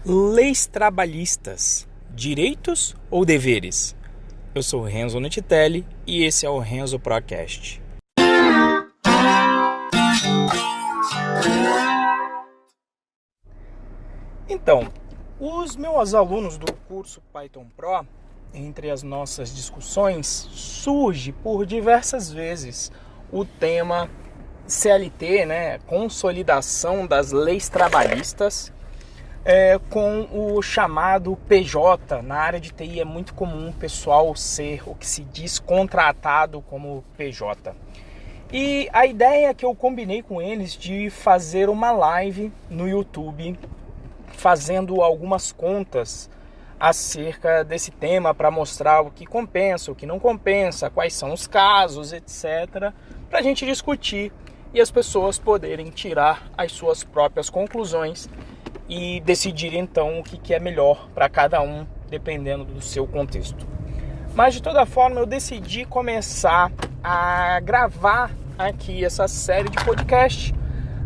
Leis trabalhistas, direitos ou deveres? Eu sou Renzo Nutitelli e esse é o Renzo Procast. Então, os meus alunos do curso Python Pro, entre as nossas discussões, surge por diversas vezes o tema CLT, consolidação das leis trabalhistas, com o chamado PJ. Na área de TI é muito comum o pessoal ser o que se diz contratado como PJ. E a ideia é que eu combinei com eles de fazer uma live no YouTube, fazendo algumas contas acerca desse tema para mostrar o que compensa, o que não compensa, quais são os casos, etc., para a gente discutir e as pessoas poderem tirar as suas próprias conclusões e decidir então o que é melhor para cada um, dependendo do seu contexto. Mas de toda forma eu decidi começar a gravar aqui essa série de podcast,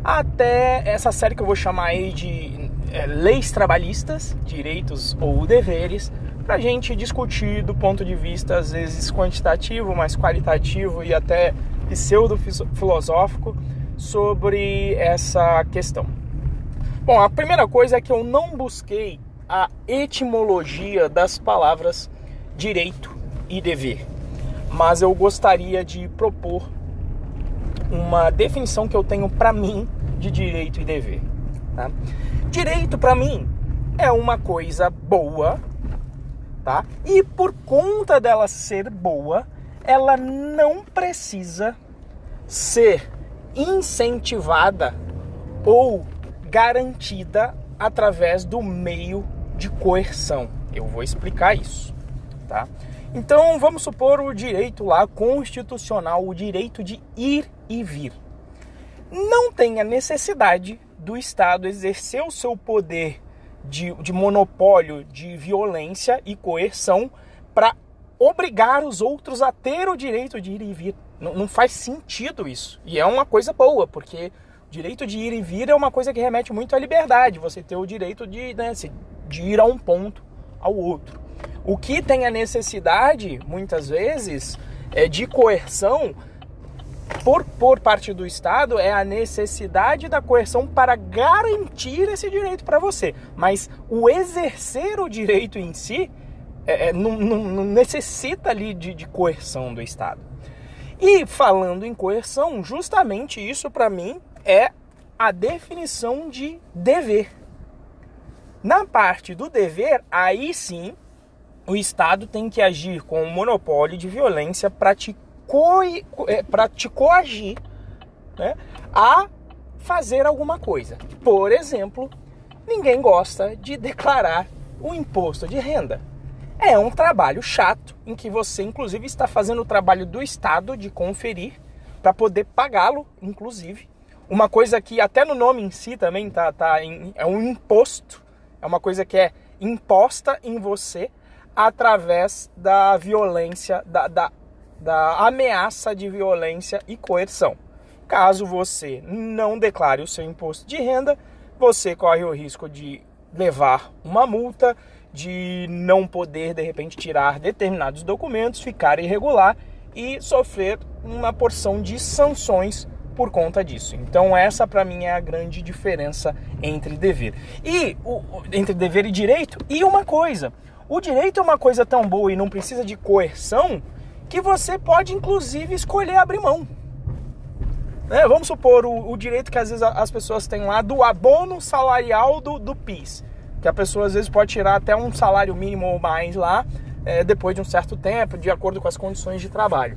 até essa série que eu vou chamar aí de leis trabalhistas, direitos ou deveres, para a gente discutir do ponto de vista às vezes quantitativo, mas qualitativo e até pseudo-filosófico sobre essa questão. Bom, a primeira coisa é que eu não busquei a etimologia das palavras direito e dever, mas eu gostaria de propor uma definição que eu tenho para mim de direito e dever. Tá? Direito para mim é uma coisa boa, tá? E por conta dela ser boa, ela não precisa ser incentivada ou garantida através do meio de coerção. Eu vou explicar isso, tá? Então vamos supor o direito lá constitucional, o direito de ir e vir. Não tem a necessidade do Estado exercer o seu poder de monopólio de violência e coerção para obrigar os outros a ter o direito de ir e vir. Não faz sentido isso. E é uma coisa boa, porque o direito de ir e vir é uma coisa que remete muito à liberdade. Você ter o direito de ir a um ponto ao outro. O que tem a necessidade, muitas vezes, de coerção por parte do Estado é a necessidade da coerção para garantir esse direito para você. Mas o exercer o direito em si não necessita ali de coerção do Estado. E falando em coerção, justamente isso para mim é a definição de dever. Na parte do dever, aí sim, o Estado tem que agir com o monopólio de violência para te coagir, né, a fazer alguma coisa. Por exemplo, ninguém gosta de declarar o imposto de renda. É um trabalho chato, em que você, inclusive, está fazendo o trabalho do Estado de conferir para poder pagá-lo, inclusive. Uma coisa que até no nome em si também é um imposto, é uma coisa que é imposta em você através da violência, da ameaça de violência e coerção. Caso você não declare o seu imposto de renda, você corre o risco de levar uma multa, de não poder, de repente, tirar determinados documentos, ficar irregular e sofrer uma porção de sanções por conta disso. Então essa, para mim, é a grande diferença entre dever. Entre dever e direito. E uma coisa, o direito é uma coisa tão boa e não precisa de coerção que você pode, inclusive, escolher abrir mão. Vamos supor o direito que às vezes as pessoas têm lá do abono salarial do PIS, que a pessoa às vezes pode tirar até um salário mínimo ou mais lá, depois de um certo tempo, de acordo com as condições de trabalho.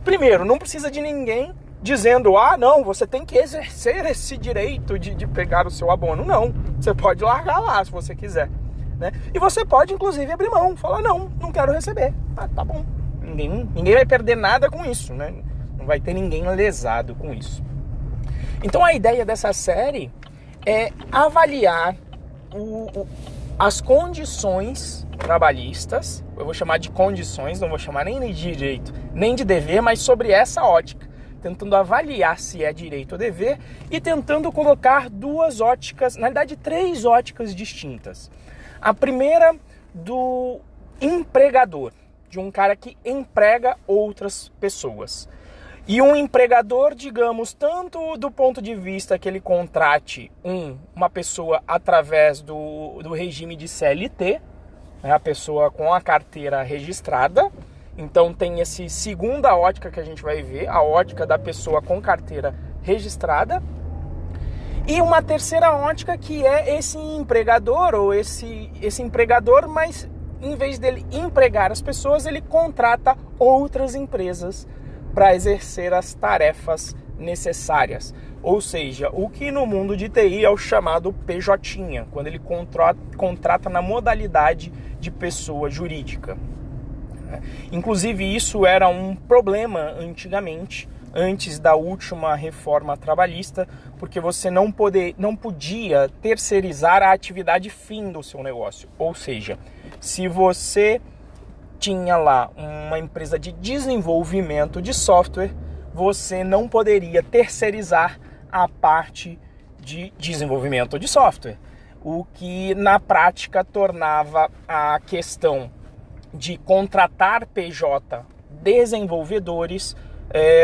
Primeiro, não precisa de ninguém dizendo, não, você tem que exercer esse direito de pegar o seu abono. Não, você pode largar lá se você quiser. E você pode, inclusive, abrir mão, falar, não quero receber. Tá bom. Ninguém vai perder nada com isso, né? Não vai ter ninguém lesado com isso. Então a ideia dessa série é avaliar as condições trabalhistas. Eu vou chamar de condições, não vou chamar nem de direito, nem de dever, mas sobre essa ótica. tentando avaliar se é direito ou dever e tentando colocar duas óticas, na realidade 3 óticas distintas. A primeira do empregador, de um cara que emprega outras pessoas. E um empregador, digamos, tanto do ponto de vista que ele contrate uma pessoa através do regime de CLT, né, a pessoa com a carteira registrada. Então tem essa segunda ótica que a gente vai ver, a ótica da pessoa com carteira registrada. E uma terceira ótica que é esse empregador, ou esse empregador, mas em vez dele empregar as pessoas, ele contrata outras empresas para exercer as tarefas necessárias. Ou seja, o que no mundo de TI é o chamado PJ, quando ele contrata na modalidade de pessoa jurídica. Inclusive isso era um problema antigamente, antes da última reforma trabalhista, porque você não podia terceirizar a atividade fim do seu negócio. Ou seja, se você tinha lá uma empresa de desenvolvimento de software, você não poderia terceirizar a parte de desenvolvimento de software, o que na prática tornava a questão de contratar PJ desenvolvedores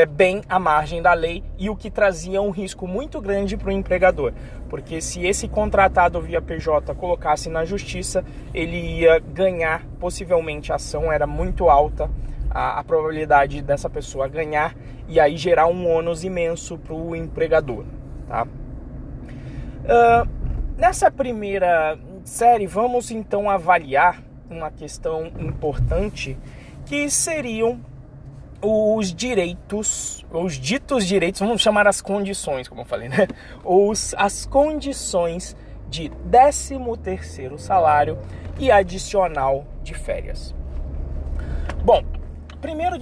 bem à margem da lei, e o que trazia um risco muito grande para o empregador, porque se esse contratado via PJ colocasse na justiça, ele ia ganhar, possivelmente a ação era muito alta, a probabilidade dessa pessoa ganhar, e aí gerar um ônus imenso para o empregador, tá? Nessa primeira série, vamos então avaliar uma questão importante, que seriam os direitos, os ditos direitos, vamos chamar as condições, como eu falei, né? As condições de 13º salário e adicional de férias. Bom, primeiro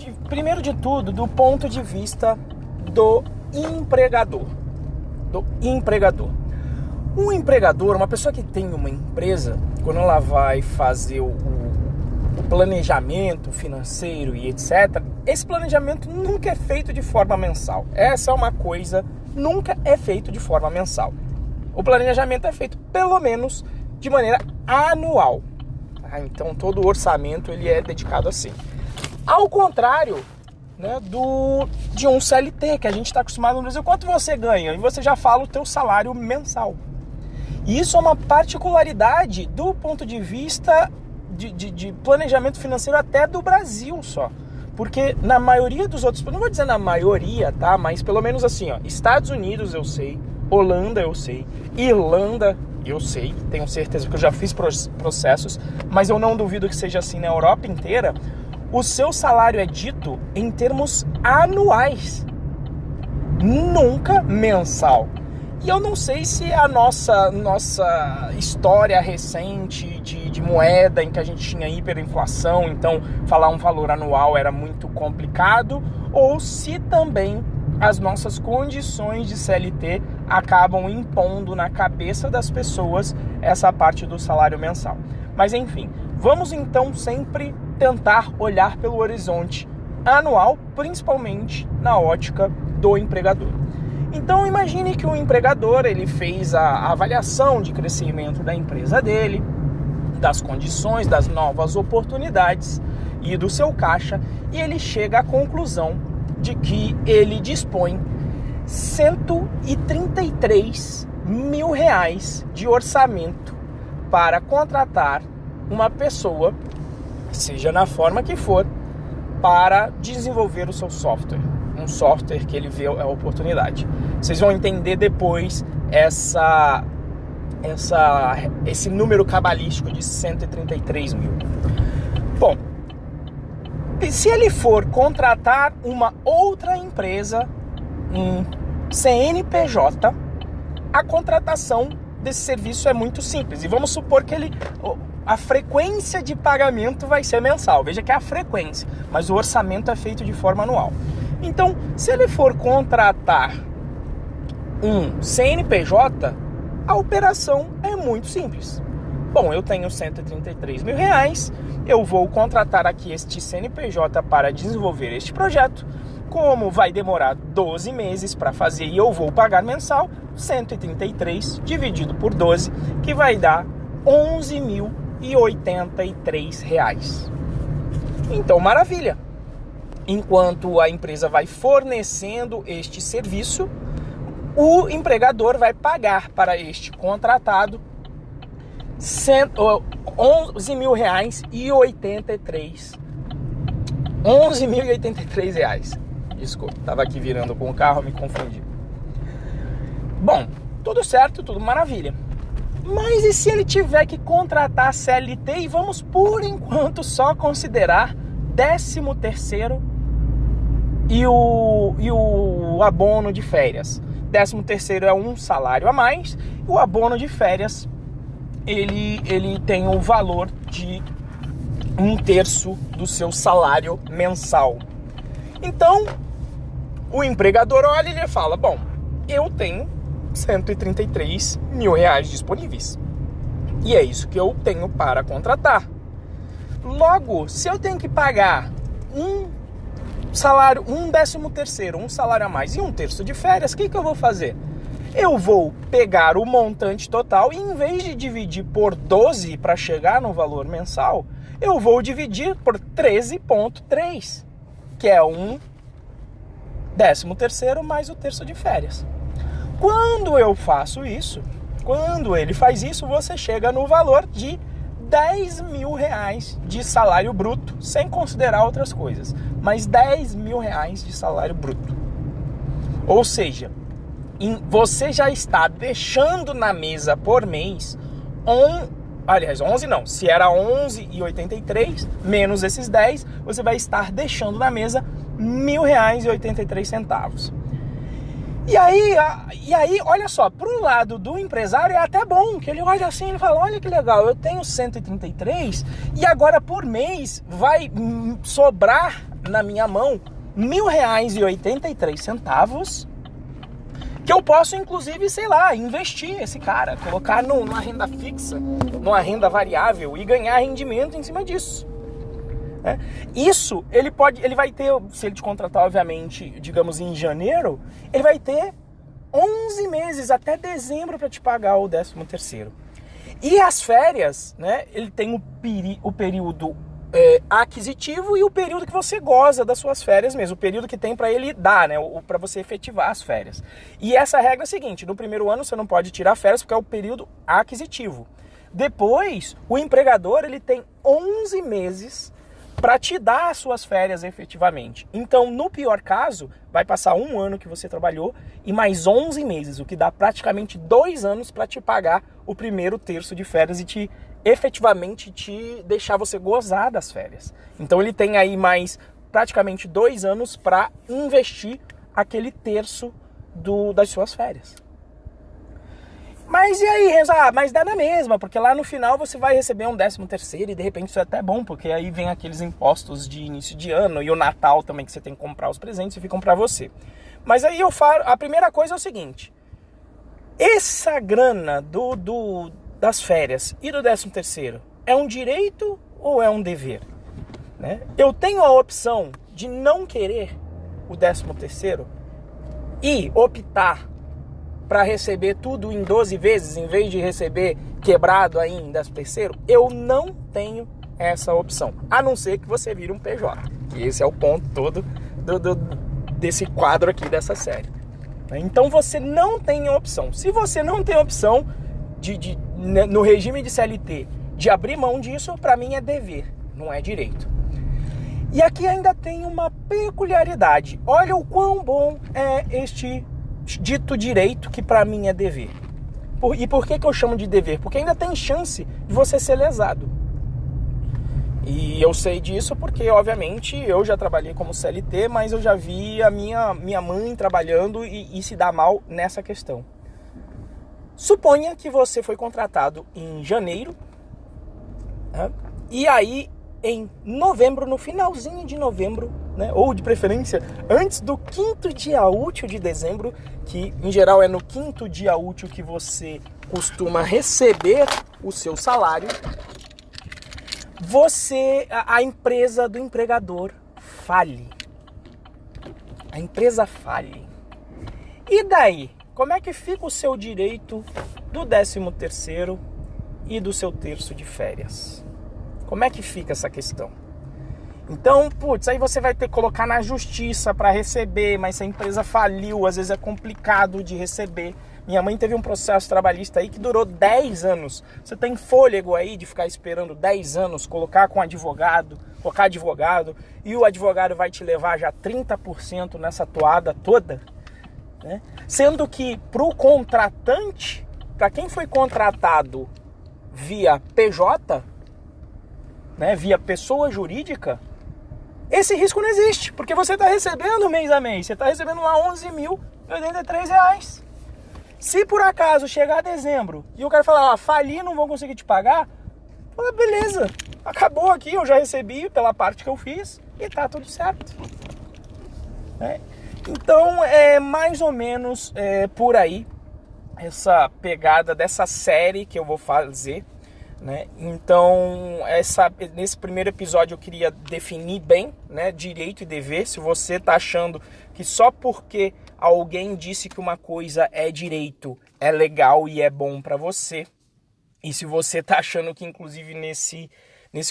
de tudo, do ponto de vista do empregador. Um empregador, uma pessoa que tem uma empresa, quando ela vai fazer o planejamento financeiro e etc., esse planejamento nunca é feito de forma mensal. Essa é uma coisa, nunca é feito de forma mensal. O planejamento é feito pelo menos de maneira anual. Tá? Então todo o orçamento ele é dedicado assim. Ao contrário, né, de um CLT, que a gente está acostumado no Brasil, quanto você ganha? E você já fala o teu salário mensal. E isso é uma particularidade do ponto de vista de planejamento financeiro até do Brasil só. Porque na maioria dos outros, não vou dizer na maioria, tá? Mas pelo menos assim, ó, Estados Unidos eu sei, Holanda eu sei, Irlanda eu sei, tenho certeza que eu já fiz processos, mas eu não duvido que seja assim na Europa inteira. O seu salário é dito em termos anuais, nunca mensal. E eu não sei se a nossa história recente de moeda, em que a gente tinha hiperinflação, então falar um valor anual era muito complicado, ou se também as nossas condições de CLT acabam impondo na cabeça das pessoas essa parte do salário mensal. Mas enfim, vamos então sempre tentar olhar pelo horizonte anual, principalmente na ótica do empregador. Então imagine que o empregador ele fez a avaliação de crescimento da empresa dele, das condições, das novas oportunidades e do seu caixa, e ele chega à conclusão de que ele dispõe R$133 mil de orçamento para contratar uma pessoa, seja na forma que for, para desenvolver o seu software. Um software que ele vê a oportunidade. Vocês vão entender depois esse número cabalístico de 133 mil. Bom, se ele for contratar uma outra empresa, um CNPJ, a contratação desse serviço é muito simples. E vamos supor que a frequência de pagamento vai ser mensal. Veja que é a frequência, mas o orçamento é feito de forma anual. Então, se ele for contratar um CNPJ, a operação é muito simples. Bom, eu tenho R$133 mil, eu vou contratar aqui este CNPJ para desenvolver este projeto, Como vai demorar 12 meses para fazer e eu vou pagar mensal, 133 dividido por 12, que vai dar R$ 11.083. Então, maravilha! Enquanto a empresa vai fornecendo este serviço, o empregador vai pagar para este contratado R$ 11.083. R$ 11.083. Desculpa, estava aqui virando com o carro, me confundi. Bom, tudo certo, tudo maravilha. Mas e se ele tiver que contratar CLT e vamos, por enquanto, só considerar 13º e o abono de férias? 13º é um salário a mais, e o abono de férias, ele tem o valor de 1/3 do seu salário mensal. Então, o empregador olha e ele fala, bom, eu tenho R$133 mil disponíveis. E é isso que eu tenho para contratar. Logo, se eu tenho que pagar um salário, 13º, um salário a mais e 1/3 de férias, o que eu vou fazer? Eu vou pegar o montante total e em vez de dividir por 12 para chegar no valor mensal, eu vou dividir por 13,3, que é um 13º mais o 1/3 de férias. Quando eu faço isso, quando ele faz isso, você chega no valor de R$10 mil de salário bruto, sem considerar outras coisas, mas R$10 mil de salário bruto. Ou seja, você já está deixando na mesa por mês, 11 não, se era 11,83 menos esses 10, você vai estar deixando na mesa R$1.000,83. E aí, olha só, pro lado do empresário é até bom, que ele olha assim e fala, olha que legal, eu tenho 133 e agora por mês vai sobrar na minha mão R$1.000,83, que eu posso, inclusive, sei lá, investir esse cara, colocar numa renda fixa, numa renda variável e ganhar rendimento em cima disso. Isso, ele vai ter, se ele te contratar, obviamente, digamos em janeiro, ele vai ter 11 meses até dezembro para te pagar o 13º. E as férias, né, ele tem o período aquisitivo e o período que você goza das suas férias mesmo, o período que tem para ele dar, né, para você efetivar as férias. E essa regra é a seguinte, no primeiro ano você não pode tirar férias porque é o período aquisitivo. Depois, o empregador, ele tem 11 meses para te dar as suas férias efetivamente. Então, no pior caso, vai passar um ano que você trabalhou e mais 11 meses, o que dá praticamente 2 anos para te pagar o primeiro terço de férias e efetivamente te deixar você gozar das férias. Então, ele tem aí mais praticamente 2 anos para investir aquele terço das suas férias. Mas e aí, Renzo? Mas dá na mesma, porque lá no final você vai receber um 13º e de repente isso é até bom, porque aí vem aqueles impostos de início de ano e o Natal também que você tem que comprar os presentes e ficam para você. Mas aí eu falo, a primeira coisa é o seguinte, essa grana das férias e do 13º é um direito ou é um dever? Né? Eu tenho a opção de não querer o 13º e optar para receber tudo em 12 vezes, em vez de receber quebrado aí em 13º, eu não tenho essa opção, a não ser que você vire um PJ. E esse é o ponto todo desse quadro aqui, dessa série. Então você não tem a opção. Se você não tem a opção no regime de CLT de abrir mão disso, para mim é dever, não é direito. E aqui ainda tem uma peculiaridade. Olha o quão bom é este dito direito que para mim é dever. E por que eu chamo de dever? Porque ainda tem chance de você ser lesado. E eu sei disso porque, obviamente, eu já trabalhei como CLT, mas eu já vi a minha mãe trabalhando e se dar mal nessa questão. Suponha que você foi contratado em janeiro, né? E aí em novembro, no finalzinho de novembro, né, ou de preferência antes do 5º dia útil de dezembro, que em geral é no 5º dia útil que você costuma receber o seu salário, a empresa do empregador fale. a empresa fale. E daí? Como é que fica o seu direito do 13º e do seu terço de férias? Como é que fica essa questão? Então, aí você vai ter que colocar na justiça para receber, mas se a empresa faliu, às vezes é complicado de receber. Minha mãe teve um processo trabalhista aí que durou 10 anos. Você tem fôlego aí de ficar esperando 10 anos, colocar advogado, e o advogado vai te levar já 30% nessa toada toda, né? Sendo que para o contratante, para quem foi contratado via PJ, né, via pessoa jurídica, esse risco não existe, porque você está recebendo mês a mês, você está recebendo lá R$11.083. Se por acaso chegar dezembro e o cara falar, fali, não vou conseguir te pagar, fala, beleza, acabou aqui, eu já recebi pela parte que eu fiz e tá tudo certo. Então é mais ou menos por aí essa pegada dessa série que eu vou fazer, né? Então nesse primeiro episódio eu queria definir bem, né, direito e dever. Se você está achando que só porque alguém disse que uma coisa é direito, é legal e é bom para você, e se você está achando que inclusive nesse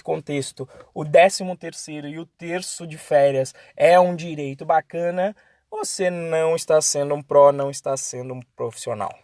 contexto o 13º e o terço de férias é um direito bacana, você não está sendo um pró, não está sendo um profissional.